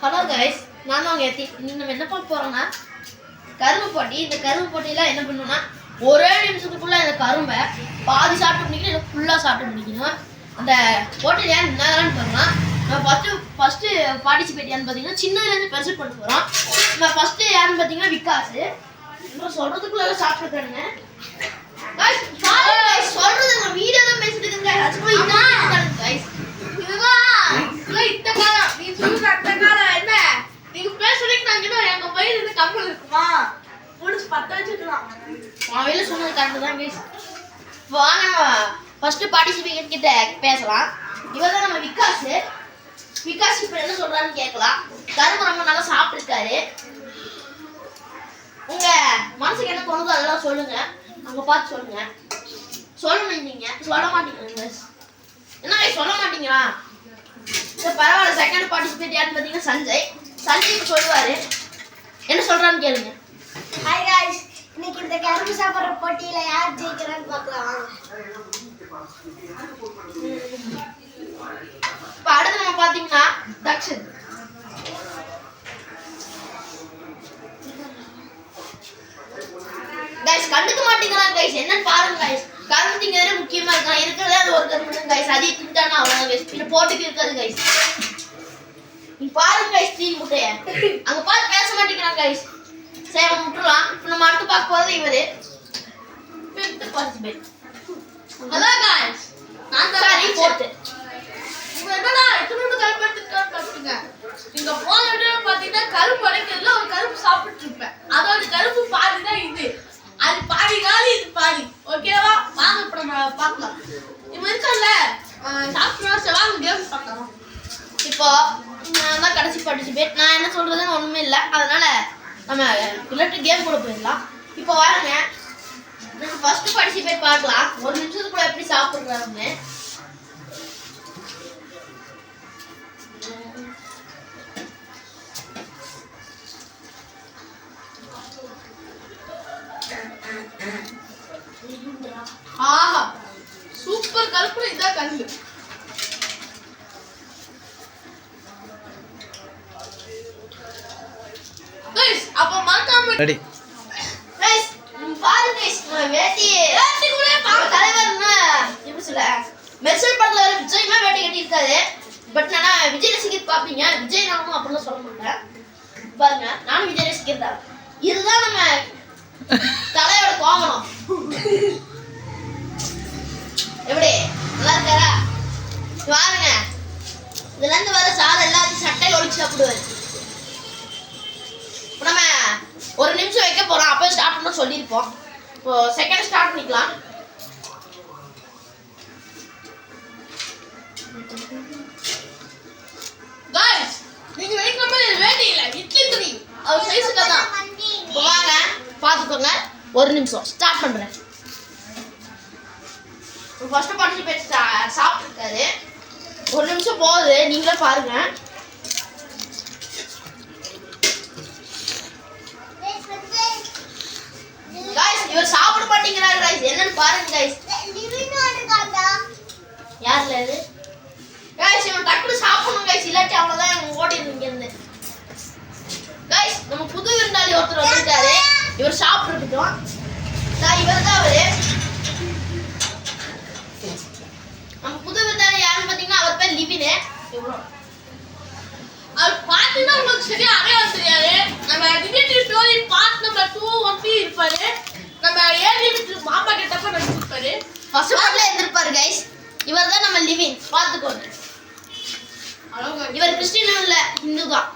Hello guys, நான் தான் ஏத்தி. இன்னைக்கு நம்ம என்ன பார்க்க போறோம்னா கரும்பு போட்டி. இந்த கரும்பு போட்டியில என்ன பண்ணணும்னா ஒரே நிமிஷத்துக்குள்ள இந்த கரும்பை பாதி சாப்பிட்டு முடிக்கணும், இல்லை ஃபுல்லாக சாப்பிட்டு முடிக்கணும். அந்த போட்டியில் ஏன் என்னன்னு பார்த்தோம்னா நம்ம ஃபஸ்ட்டு பார்ட்டிசிபேட் யாருன்னு பார்த்தீங்கன்னா சின்னதுலேருந்து பெருசு பண்ண போகிறோம். நம்ம ஃபஸ்ட்டு யாருன்னு பார்த்தீங்கன்னா விகாஸ். இன்னும் சொல்கிறதுக்குள்ள சாப்பிட்டுருக்கானுங்க. சொல்றது நான் வீடியோ தான் பேசிட்டு இருக்கேன். அதுக்குள்ள இதான் கைஸ், இதுதான் இந்த காலம். நீ சொல்ற அந்த காலம் என்ன? நீங்க பேசுறீங்க, நாங்க எங்க பையில இருந்து கம்பல் இருக்குமா முடிச்சு 10 வச்சுக்கலாம். அவங்கள சொன்னது கரெக்ட் தான் கைஸ். வாங்க ஃபர்ஸ்ட் பார்ட்டிசிபேட் கிட்ட பேசலாம். இவர் தான் நம்ம விகாஸ். விகாஸ் இப்ப என்ன சொல்றான்னு கேட்கலாம். கரும்பு ரொம்ப நல்லா சாப்பிட்டுருக்காரு. உங்க மனசுக்கு என்ன தோணுதோ அதெல்லாம் சொல்லுங்க, அங்க பார்த்து சொல்லுங்க. சொல்லணும், நீங்க சொல்ல மாட்டீங்க. என்ன சொல்ல மாட்டீங்களா? பரவாயில்ல. செகண்ட் பார்ட்டிசிபேட் யாருன்னு பார்த்தீங்கன்னா சஞ்சய். சஞ்சய் இப்போ சொல்லுவாரு, என்ன சொல்றான்னு கேளுங்க. ஹாய் காய்ஸ், இன்னைக்கு இந்த கரும்பு சாப்பிட்ற போட்டியில யார் ஜெயிக்கிறான்னு பார்க்கலாம். இப்போ அடுத்து நம்ம பார்த்தீங்கன்னா தக்ஷன். கைஸ் கண்டுக்க மாட்டீங்களா கைஸ்? என்னன்னு பாருங்க கைஸ். கரும்பு திங்கிறதே முக்கியமா இருக்கா? இருக்கிறதே அது ஒரு கரும்பு கைஸ். அதையும் திண்டானா அவ்வளோ கைஸ். இது போட்டுக்கு இருக்காது கைஸ். நீங்க பாருங்க கைஸ், தீ முட்டைய அங்க பார்த்து பேச மாட்டேங்கிறான் கைஸ். சரி முட்டுலாம். இப்போ நம்ம அடுத்து பார்க்க போறது இவரு ஃபிஃப்த் பார்ட்டிசிபேட். அதான் கைஸ், நான் தான் போட்டு இப்போ என்னடா இத்தனோட கரும்பு எடுத்துக்கான்னு கத்துங்க. நீங்க போன வீடியோ பார்த்தீங்கன்னா கரும்பு அடைக்கிறதுல ஒரு கரும்பு சாப்பிட்டு இருப்பேன். அதோட கரும்பு பாதி தான் இது. அது பாதி காலி, இது பாதி. ஓகேவா? வாங்க இப்போ நம்ம பார்க்கலாம். இப்போ இருக்கல சாப்பிட்டு வாங்க கேம் பார்க்கலாம். இப்போ நான் தான் கடைசி பார்ட்டிசிபேட். நான் என்ன சொல்றதுன்னு ஒண்ணுமே இல்லை. அதனால நம்ம இல்லாட்டி கேம் கூட போயிடலாம். இப்போ வாங்க நம்ம ஃபர்ஸ்ட் பார்ட்டிசிபேட் பார்க்கலாம். ஒரு நிமிஷத்துக்குள்ள எப்படி சாப்பிடுறாருன்னு. ஆஹா, சூப்பர் கருப்பு. இதான் கரும்பு. கைஸ் அப்ப மறக்காம ரெடி கைஸ் பாருங்க கைஸ். வேட்டி கூட பாக்க தலைவர்னா எப்படி சொல்ல, மெர்சல் படத்துல வர விஜய்மா வேட்டி கட்டி இருக்காரு. பட் நான் விஜய் ரசிகர் பாப்பீங்க. விஜய் நானும் அப்படிலாம் சொல்ல மாட்டேன். பாருங்க, நானும் விஜய் ரசிகர் தான். இதுதான் நம்ம தலையோட கோவணம். எப்படி நல்லா இருக்காரா? பாருங்க, இதுல இருந்து வர சார் எல்லாத்தையும் சட்டையில் ஒழிச்சு சாப்பிடுவாரு. நம்ம ஒரு நிமிஷம் வைக்க போறோம். அப்போ ஸ்டார்ட் பண்ண சொல்லியிருப்போம். இப்போ செகண்ட் ஸ்டார்ட் பண்ணிக்கலாம். गाइस நீங்க வெயிட் பண்ண வேண்டி இல்ல. இட்லி துணி அவர் சைஸ்க்கு தான். இப்போ வாங்க பாத்துக்கோங்க. ஒரு நிமிஷம் ஸ்டார்ட் பண்றேன். ஃபர்ஸ்ட் பார்ட்டிசிபேட் சாப்பிட்டுருக்காரு. ஒரு நிமிஷம் போகுது, நீங்களே பாருங்க. गाइस இவர் சாப்பிட மாட்டேங்கிறாரு गाइस. என்னன்னு பாருங்க गाइस. யார்ல இது? गाइस இவர் டக்குனு சாப்பிடணும் गाइस. இல்லாட்டி அவ்வளவுதான் ஓடிடுவீங்க இருந்து. गाइस நம்ம புது விருந்தாளி ஒருத்தர் வந்திருக்காரு. இவர் சாப்பிட்டுட்டோம். இவர் தான் அவரு. நம்ம புது விருந்தாளி யாருன்னு பார்த்தீங்கன்னா அவர் பேர் லிவினே. அவர் பார்த்தீங்கன்னா உங்களுக்கு சரியா அடையாளம் தெரியாது. நம்ம detective story part number 2 only இருப்பாரு. நம்ம ஏலிமிட் மாமா கிட்டப்ப நடிச்சிருப்பாரு. ஃபர்ஸ்ட் பார்ட்ல இருந்திருப்பாரு गाइस. இவர் தான் நம்ம லிவின். பார்த்துக்கோங்க. இவர் கிறிஸ்டியன் இல்ல, ஹிந்து தான்.